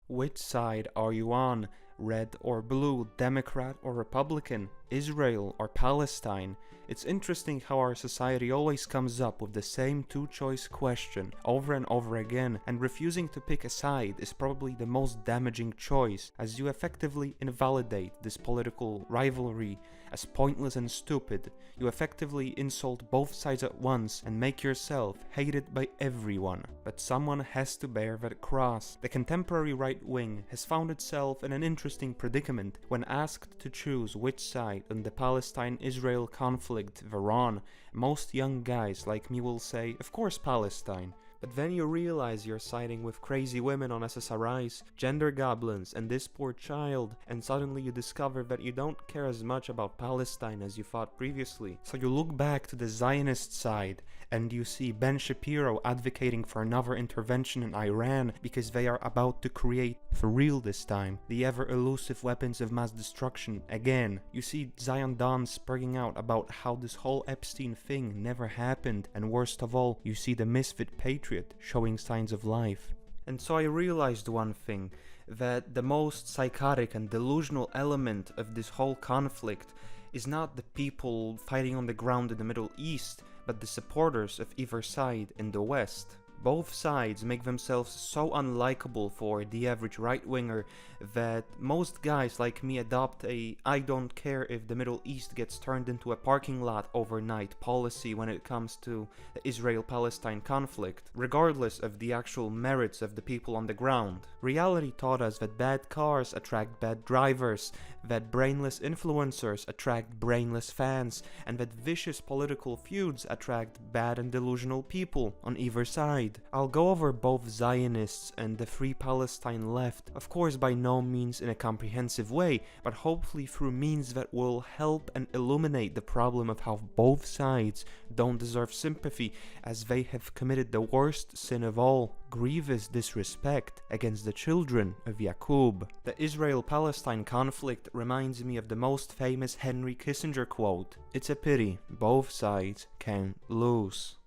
Which side are you on? Red or blue, Democrat or Republican, Israel or Palestine? It's interesting how our society always comes up with the same two-choice question over and over again, and refusing to pick a side is probably the most damaging choice, as you effectively invalidate this political rivalry as pointless and stupid. You effectively insult both sides at once and make yourself hated by everyone. But someone has to bear that cross. The contemporary right wing has found itself in an interesting predicament when asked to choose which side in the Palestine-Israel conflict they're on. Most young guys like me will say, of course Palestine. But then you realize you're siding with crazy women on SSRIs, gender goblins, and this poor child, and suddenly you discover that you don't care as much about Palestine as you thought previously. So you look back to the Zionist side, and you see Ben Shapiro advocating for another intervention in Iran because they are about to create, for real this time, the ever-elusive weapons of mass destruction again. You see Zion Dawn spurring out about how this whole Epstein thing never happened, and worst of all, you see the misfit patriot showing signs of life. And so I realized one thing, that the most psychotic and delusional element of this whole conflict is not the people fighting on the ground in the Middle East, but the supporters of either side in the West. Both sides make themselves so unlikable for the average right-winger that most guys like me adopt a "I don't care if the Middle East gets turned into a parking lot overnight" policy when it comes to the Israel-Palestine conflict, regardless of the actual merits of the people on the ground. Reality taught us that bad cars attract bad drivers, that brainless influencers attract brainless fans, and that vicious political feuds attract bad and delusional people on either side. I'll go over both Zionists and the Free Palestine left, of course by no means in a comprehensive way, but hopefully through means that will help and illuminate the problem of how both sides don't deserve sympathy, as they have committed the worst sin of all, grievous disrespect against the children of Yaqub. The Israel-Palestine conflict reminds me of the most famous Henry Kissinger quote, "It's a pity both sides can lose."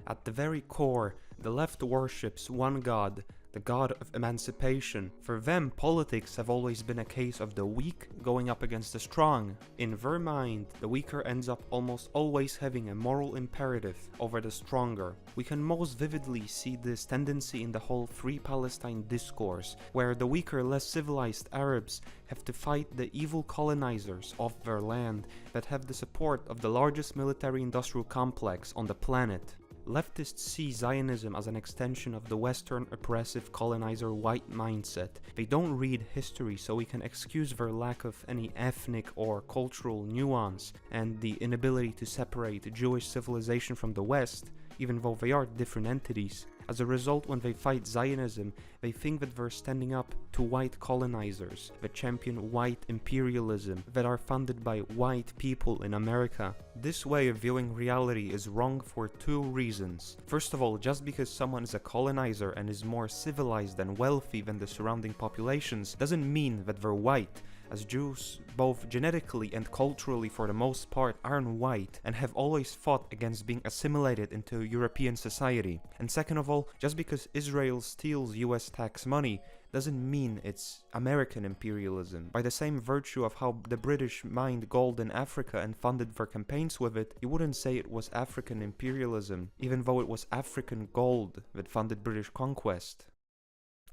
At the very core, the left worships one god, the god of emancipation. For them, politics have always been a case of the weak going up against the strong. In their mind, the weaker ends up almost always having a moral imperative over the stronger. We can most vividly see this tendency in the whole Free Palestine discourse, where the weaker, less civilized Arabs have to fight the evil colonizers of their land that have the support of the largest military-industrial complex on the planet. Leftists see Zionism as an extension of the Western oppressive colonizer white mindset. They don't read history, so we can excuse their lack of any ethnic or cultural nuance and the inability to separate Jewish civilization from the West, even though they are different entities. As a result, when they fight Zionism, they think that they're standing up to white colonizers that champion white imperialism, that are funded by white people in America. This way of viewing reality is wrong for two reasons. First of all, just because someone is a colonizer and is more civilized and wealthy than the surrounding populations doesn't mean that they're white, as Jews, both genetically and culturally for the most part, aren't white and have always fought against being assimilated into European society. And second of all, just because Israel steals US tax money doesn't mean it's American imperialism. By the same virtue of how the British mined gold in Africa and funded their campaigns with it, you wouldn't say it was African imperialism, even though it was African gold that funded British conquest.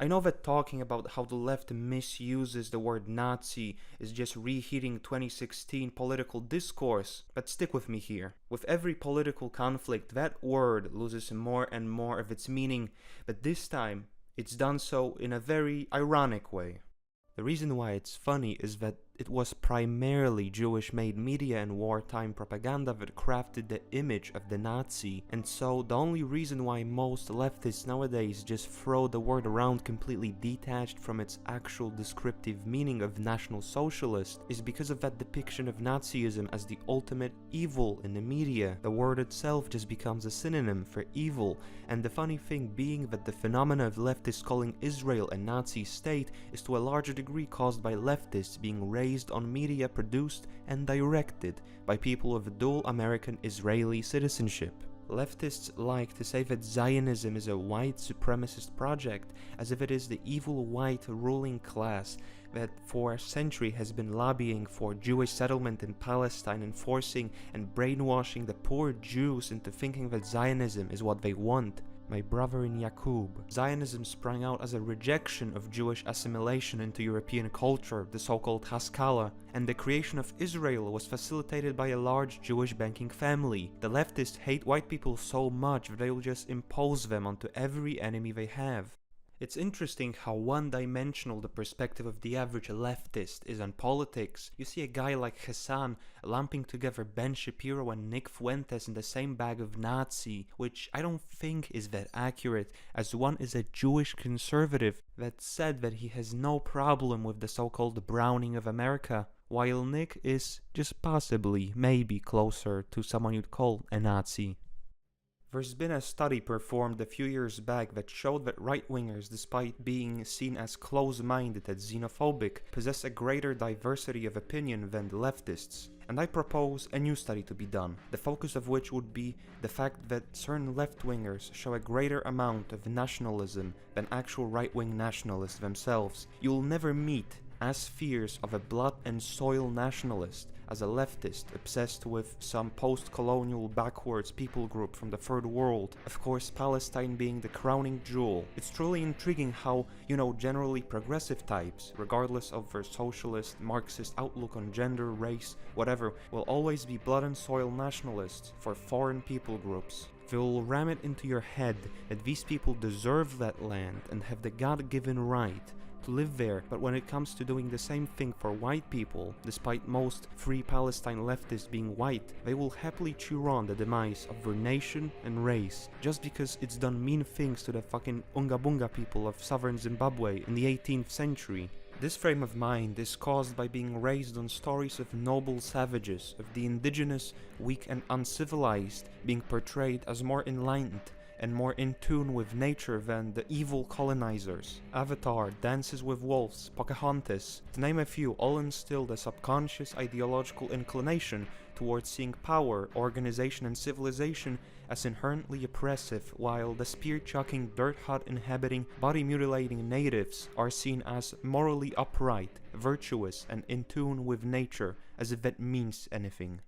I know that talking about how the left misuses the word Nazi is just reheating 2016 political discourse, but stick with me here. With every political conflict, that word loses more and more of its meaning, but this time, it's done so in a very ironic way. The reason why it's funny is that it was primarily Jewish-made media and wartime propaganda that crafted the image of the Nazi, and so the only reason why most leftists nowadays just throw the word around completely detached from its actual descriptive meaning of National Socialist is because of that depiction of Nazism as the ultimate evil in the media. The word itself just becomes a synonym for evil, and the funny thing being that the phenomena of leftists calling Israel a Nazi state is to a larger degree caused by leftists being raised on media produced and directed by people of dual American-Israeli citizenship. Leftists like to say that Zionism is a white supremacist project, as if it is the evil white ruling class that for a century has been lobbying for Jewish settlement in Palestine and forcing and brainwashing the poor Jews into thinking that Zionism is what they want. My brother in Yakub, Zionism sprang out as a rejection of Jewish assimilation into European culture, the so-called Haskalah, and the creation of Israel was facilitated by a large Jewish banking family. The leftists hate white people so much that they will just impose them onto every enemy they have. It's interesting how one-dimensional the perspective of the average leftist is on politics. You see a guy like Hassan lumping together Ben Shapiro and Nick Fuentes in the same bag of Nazi, which I don't think is that accurate, as one is a Jewish conservative that said that he has no problem with the so-called browning of America, while Nick is just possibly, maybe closer to someone you'd call a Nazi. There's been a study performed a few years back that showed that right-wingers, despite being seen as close-minded and xenophobic, possess a greater diversity of opinion than the leftists. And I propose a new study to be done, the focus of which would be the fact that certain left-wingers show a greater amount of nationalism than actual right-wing nationalists themselves. You'll never meet as fierce of a blood and soil nationalist as a leftist obsessed with some post-colonial backwards people group from the third world, of course Palestine being the crowning jewel. It's truly intriguing how, generally progressive types, regardless of their socialist, Marxist outlook on gender, race, whatever, will always be blood and soil nationalists for foreign people groups. They'll ram it into your head that these people deserve that land and have the God-given right to live there, but when it comes to doing the same thing for white people, despite most Free Palestine leftists being white, they will happily cheer on the demise of their nation and race, just because it's done mean things to the fucking Unga Bunga people of southern Zimbabwe in the 18th century. This frame of mind is caused by being raised on stories of noble savages, of the indigenous, weak and uncivilized, being portrayed as more enlightened and more in tune with nature than the evil colonizers. Avatar, Dances with Wolves, Pocahontas, to name a few, all instilled a subconscious ideological inclination towards seeing power, organization and civilization as inherently oppressive, while the spear-chucking, dirt hut inhabiting, body-mutilating natives are seen as morally upright, virtuous and in tune with nature, as if that means anything.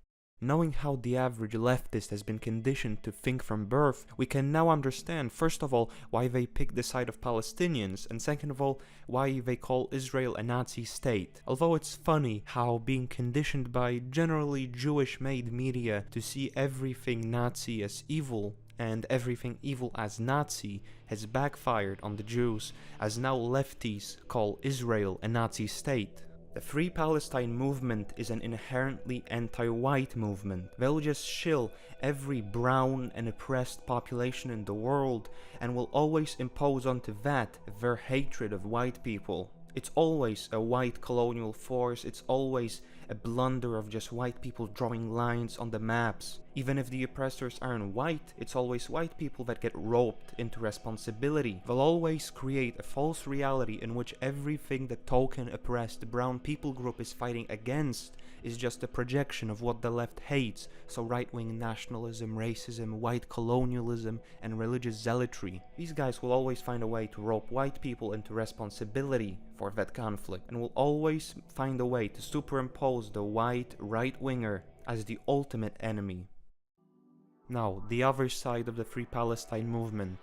Knowing how the average leftist has been conditioned to think from birth, we can now understand, first of all, why they pick the side of Palestinians, and second of all, why they call Israel a Nazi state. Although it's funny how being conditioned by generally Jewish-made media to see everything Nazi as evil, and everything evil as Nazi, has backfired on the Jews, as now lefties call Israel a Nazi state. The Free Palestine movement is an inherently anti-white movement. They'll just shill every brown and oppressed population in the world and will always impose onto that their hatred of white people. It's always a white colonial force, it's always a blunder of just white people drawing lines on the maps. Even if the oppressors aren't white, it's always white people that get roped into responsibility. They'll always create a false reality in which everything the token oppressed brown people group is fighting against is just a projection of what the left hates, so right-wing nationalism, racism, white colonialism, and religious zealotry. These guys will always find a way to rope white people into responsibility for that conflict, and will always find a way to superimpose the white right-winger as the ultimate enemy. Now, the other side of the Free Palestine movement.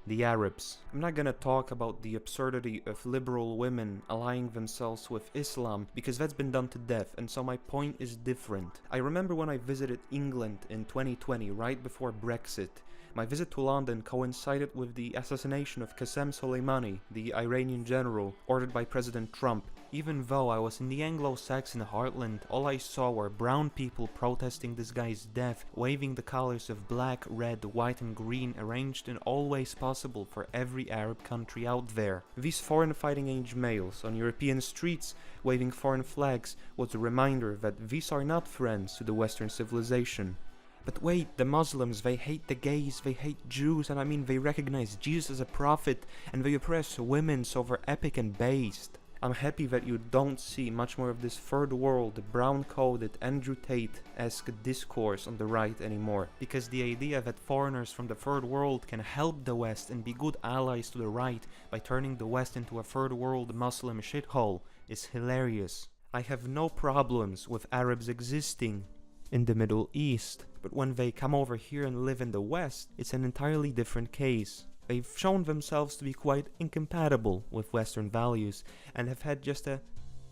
The Arabs. I'm not gonna talk about the absurdity of liberal women allying themselves with Islam, because that's been done to death, and so my point is different. I remember when I visited England in 2020, right before Brexit. My visit to London coincided with the assassination of Qasem Soleimani, the Iranian general, ordered by President Trump. Even though I was in the Anglo-Saxon heartland, all I saw were brown people protesting this guy's death, waving the colors of black, red, white and green arranged in all ways possible for every Arab country out there. These foreign fighting age males on European streets waving foreign flags was a reminder that these are not friends to the Western civilization. But wait, the Muslims, they hate the gays, they hate Jews, and they recognize Jesus as a prophet, and they oppress women so they're epic and based. I'm happy that you don't see much more of this third world, brown-coded, Andrew Tate-esque discourse on the right anymore, because the idea that foreigners from the third world can help the West and be good allies to the right by turning the West into a third world Muslim shithole is hilarious. I have no problems with Arabs existing in the Middle East, but when they come over here and live in the West, it's an entirely different case. They've shown themselves to be quite incompatible with Western values and have had just a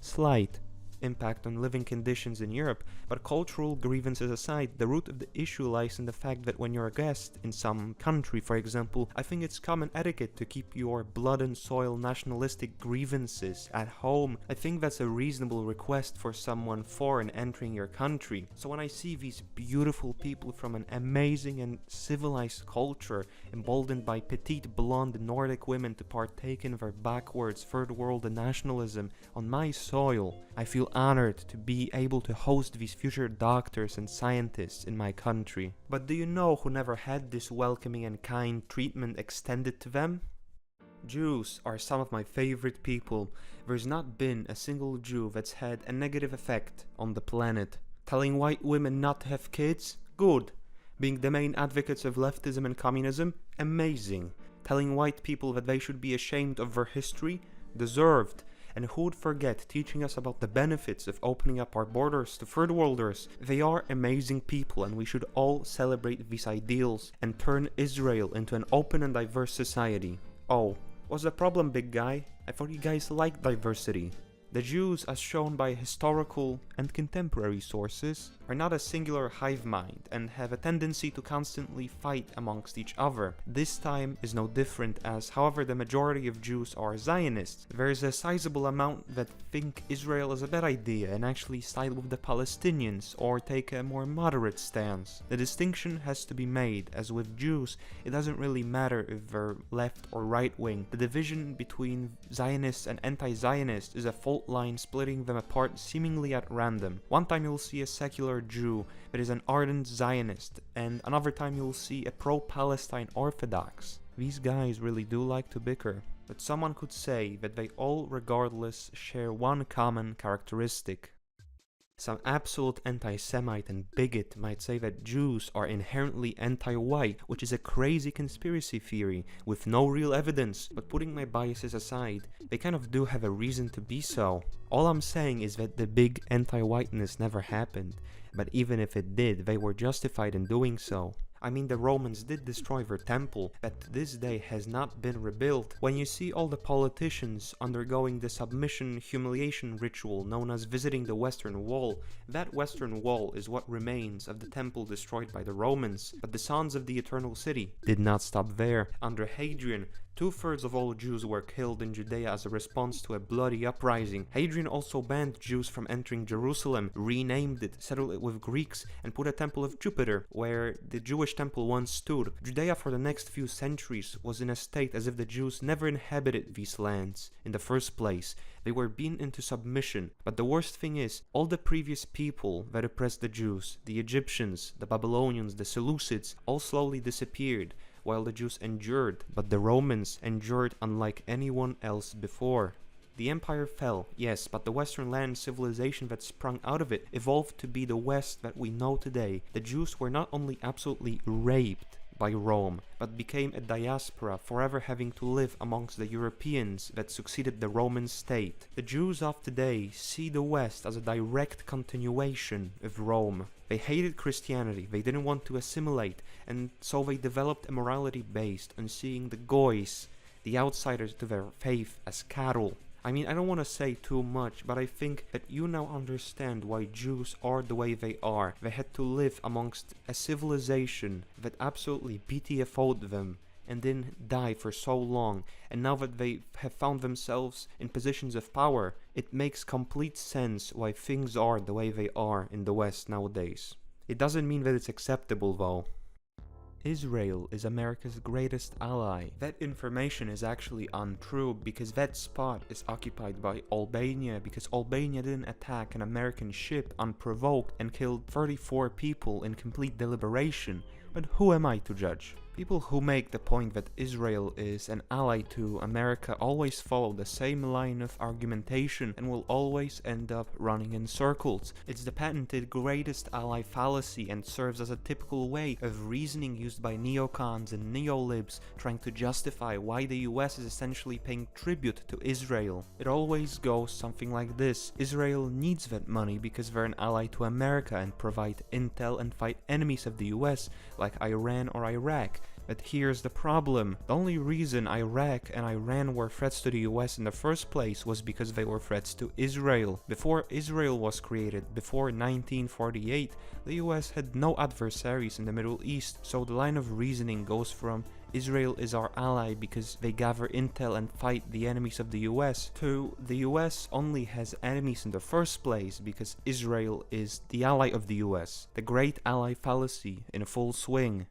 slight impact on living conditions in Europe, but cultural grievances aside, the root of the issue lies in the fact that when you're a guest in some country, for example, I think it's common etiquette to keep your blood and soil nationalistic grievances at home. I think that's a reasonable request for someone foreign entering your country. So when I see these beautiful people from an amazing and civilized culture emboldened by petite blonde Nordic women to partake in their backwards third world nationalism on my soil, I feel honored to be able to host these future doctors and scientists in my country. But do you know who never had this welcoming and kind treatment extended to them? Jews are some of my favorite people. There's not been a single Jew that's had a negative effect on the planet. Telling white women not to have kids? Good. Being the main advocates of leftism and communism? Amazing. Telling white people that they should be ashamed of their history? Deserved. And who would forget teaching us about the benefits of opening up our borders to third worlders? They are amazing people, and we should all celebrate these ideals and turn Israel into an open and diverse society. Oh, what's the problem, big guy? I thought you guys liked diversity. The Jews, as shown by historical and contemporary sources, are not a singular hive mind and have a tendency to constantly fight amongst each other. This time is no different, as however the majority of Jews are Zionists, there is a sizable amount that think Israel is a bad idea and actually side with the Palestinians or take a more moderate stance. The distinction has to be made, as with Jews, it doesn't really matter if they're left or right wing. The division between Zionists and anti-Zionists is a fault line splitting them apart seemingly at random. One time you'll see a secular Jew that is an ardent Zionist, and another time you'll see a pro-Palestine Orthodox. These guys really do like to bicker, but someone could say that they all regardless share one common characteristic. Some absolute anti-Semite and bigot might say that Jews are inherently anti-white, which is a crazy conspiracy theory with no real evidence, but putting my biases aside, they kind of do have a reason to be so. All I'm saying is that the big anti-whiteness never happened, but even if it did, they were justified in doing so. I mean, the Romans did destroy their temple that to this day has not been rebuilt. When you see all the politicians undergoing the submission humiliation ritual known as visiting the Western Wall, that Western Wall is what remains of the temple destroyed by the Romans. But the sons of the Eternal City did not stop there. Under Hadrian, 2/3 of all Jews were killed in Judea as a response to a bloody uprising. Hadrian also banned Jews from entering Jerusalem, renamed it, settled it with Greeks, and put a temple of Jupiter, where the Jewish temple once stood. Judea for the next few centuries was in a state as if the Jews never inhabited these lands in the first place. They were beaten into submission. But the worst thing is, all the previous people that oppressed the Jews, the Egyptians, the Babylonians, the Seleucids, all slowly disappeared, while the Jews endured, but the Romans endured unlike anyone else before. The empire fell, yes, but the Western land civilization that sprung out of it evolved to be the West that we know today. The Jews were not only absolutely raped by Rome, but became a diaspora, forever having to live amongst the Europeans that succeeded the Roman state. The Jews of today see the West as a direct continuation of Rome. They hated Christianity, they didn't want to assimilate, and so they developed a morality based on seeing the goys, the outsiders to their faith, as cattle. I mean, I don't want to say too much, but I think that you now understand why Jews are the way they are. They had to live amongst a civilization that absolutely BTFO'd them and then die for so long, and now that they have found themselves in positions of power, it makes complete sense why things are the way they are in the West nowadays. It doesn't mean that it's acceptable though. Israel is America's greatest ally. That information is actually untrue because that spot is occupied by Albania because Albania didn't attack an American ship unprovoked and killed 34 people in complete deliberation. But who am I to judge? People who make the point that Israel is an ally to America always follow the same line of argumentation and will always end up running in circles. It's the patented greatest ally fallacy and serves as a typical way of reasoning used by neocons and neolibs trying to justify why the US is essentially paying tribute to Israel. It always goes something like this: Israel needs that money because they're an ally to America and provide intel and fight enemies of the US like Iran or Iraq. But here's the problem: the only reason Iraq and Iran were threats to the US in the first place was because they were threats to Israel. Before Israel was created, before 1948, the US had no adversaries in the Middle East, so the line of reasoning goes from Israel is our ally because they gather intel and fight the enemies of the US to the US only has enemies in the first place because Israel is the ally of the US. The great ally fallacy in full swing.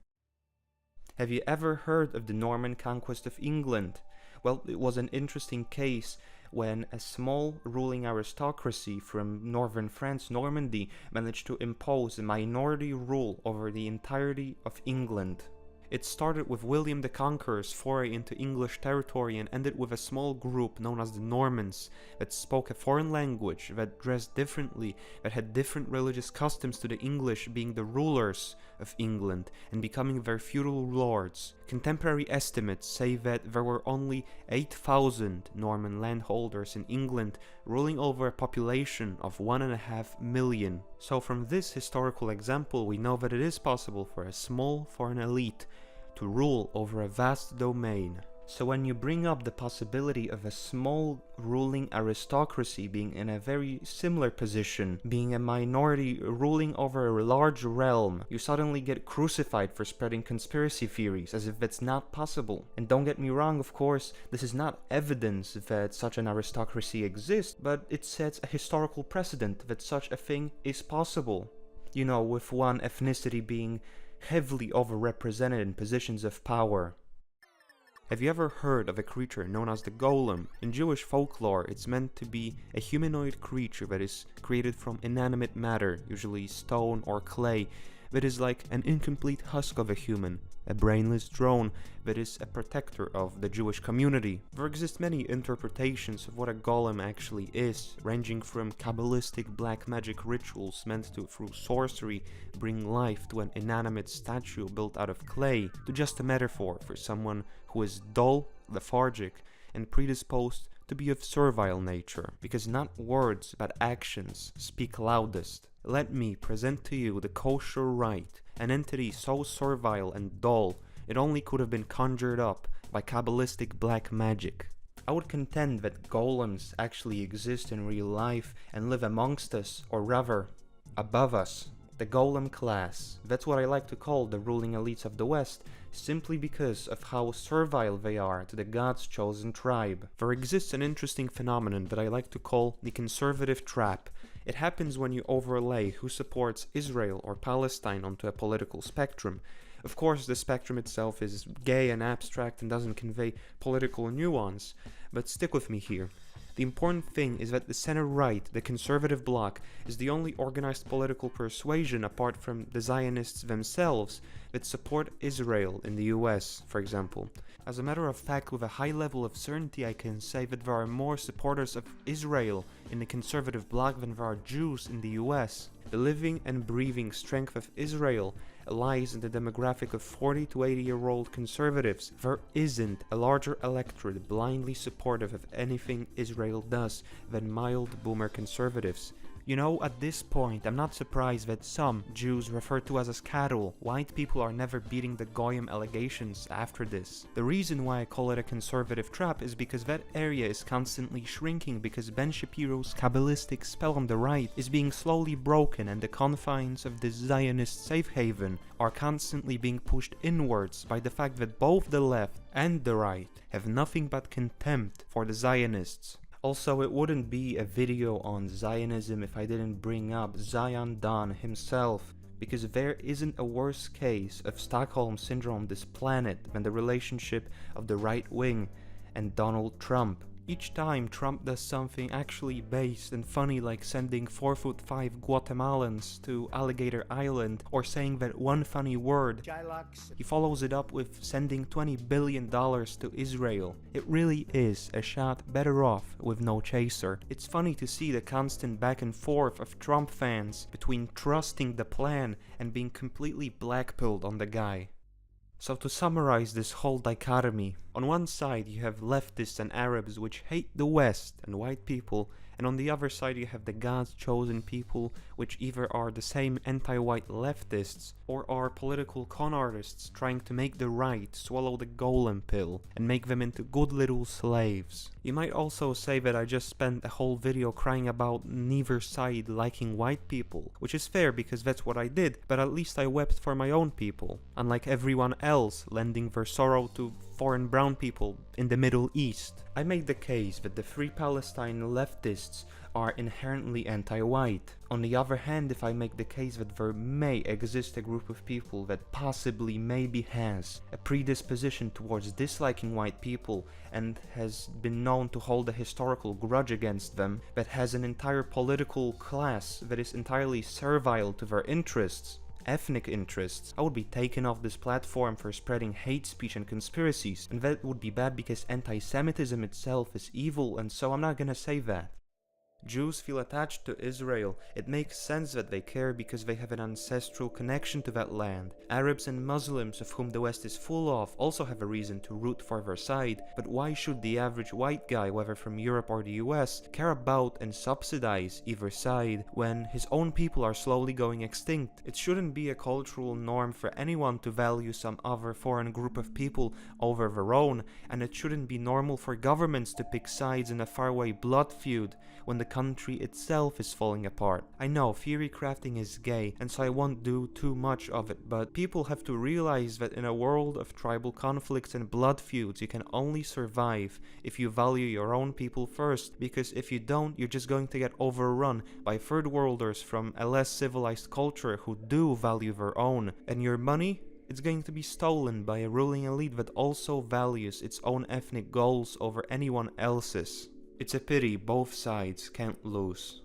Have you ever heard of the Norman conquest of England? Well, it was an interesting case when a small ruling aristocracy from northern France, Normandy, managed to impose a minority rule over the entirety of England. It started with William the Conqueror's foray into English territory and ended with a small group known as the Normans that spoke a foreign language, that dressed differently, that had different religious customs to the English, being the rulers of England and becoming their feudal lords. Contemporary estimates say that there were only 8,000 Norman landholders in England, ruling over a population of 1.5 million. So from this historical example, we know that it is possible for a small foreign elite to rule over a vast domain. So when you bring up the possibility of a small ruling aristocracy being in a very similar position, being a minority ruling over a large realm, you suddenly get crucified for spreading conspiracy theories as if that's not possible. And don't get me wrong, of course, this is not evidence that such an aristocracy exists, but it sets a historical precedent that such a thing is possible. You know, with one ethnicity being heavily overrepresented in positions of power. Have you ever heard of a creature known as the golem? In Jewish folklore, it's meant to be a humanoid creature that is created from inanimate matter, usually stone or clay, that is like an incomplete husk of a human, a brainless drone that is a protector of the Jewish community. There exist many interpretations of what a golem actually is, ranging from Kabbalistic black magic rituals meant to, through sorcery, bring life to an inanimate statue built out of clay, to just a metaphor for someone who is dull, lethargic, and predisposed to be of servile nature, because not words but actions speak loudest. Let me present to you the kosher rite, an entity so servile and dull it only could have been conjured up by Kabbalistic black magic. I would contend that golems actually exist in real life and live amongst us, or rather, above us. The golem class, that's what I like to call the ruling elites of the West, simply because of how servile they are to the God's chosen tribe. There exists an interesting phenomenon that I like to call the conservative trap. It happens when you overlay who supports Israel or Palestine onto a political spectrum. Of course, the spectrum itself is gay and abstract and doesn't convey political nuance, but stick with me here. The important thing is that the center-right, the conservative bloc, is the only organized political persuasion apart from the Zionists themselves that support Israel in the US, for example. As a matter of fact, with a high level of certainty, I can say that there are more supporters of Israel in the conservative bloc than there are Jews in the US. The living and breathing strength of Israel lies in the demographic of 40 to 80-year-old conservatives. There isn't a larger electorate blindly supportive of anything Israel does than mild boomer conservatives. You know, at this point, I'm not surprised that some Jews refer to us as cattle. White people are never beating the Goyim allegations after this. The reason why I call it a conservative trap is because that area is constantly shrinking, because Ben Shapiro's Kabbalistic spell on the right is being slowly broken, and the confines of this Zionist safe haven are constantly being pushed inwards by the fact that both the left and the right have nothing but contempt for the Zionists. Also, it wouldn't be a video on Zionism if I didn't bring up Zion Don himself, because there isn't a worse case of Stockholm Syndrome on this planet than the relationship of the right wing and Donald Trump. Each time Trump does something actually based and funny, like sending 4'5" Guatemalans to Alligator Island or saying that one funny word, he follows it up with sending $20 billion to Israel. It really is a shot better off with no chaser. It's funny to see the constant back and forth of Trump fans between trusting the plan and being completely blackpilled on the guy. So to summarize this whole dichotomy, on one side you have leftists and Arabs which hate the West and white people, and on the other side you have the God's chosen people which either are the same anti-white leftists or are political con artists trying to make the right swallow the golem pill and make them into good little slaves. You might also say that I just spent a whole video crying about neither side liking white people, which is fair because that's what I did, but at least I wept for my own people, unlike everyone else lending their sorrow to foreign brown people in the Middle East. I made the case that the Free Palestine leftists are inherently anti-white. On the other hand, if I make the case that there may exist a group of people that possibly maybe has a predisposition towards disliking white people and has been known to hold a historical grudge against them, that has an entire political class that is entirely servile to their interests, ethnic interests, I would be taken off this platform for spreading hate speech and conspiracies, and that would be bad because anti-Semitism itself is evil, and so I'm not gonna say that. Jews feel attached to Israel. It makes sense that they care because they have an ancestral connection to that land. Arabs and Muslims, of whom the West is full of, also have a reason to root for their side, but why should the average white guy, whether from Europe or the US, care about and subsidize either side when his own people are slowly going extinct? It shouldn't be a cultural norm for anyone to value some other foreign group of people over their own, and it shouldn't be normal for governments to pick sides in a faraway blood feud when the country itself is falling apart. I know theory crafting is gay, and so I won't do too much of it, but people have to realize that in a world of tribal conflicts and blood feuds, you can only survive if you value your own people first, because if you don't, you're just going to get overrun by third worlders from a less civilized culture who do value their own, and your money, it's going to be stolen by a ruling elite that also values its own ethnic goals over anyone else's. It's a pity both sides can't lose.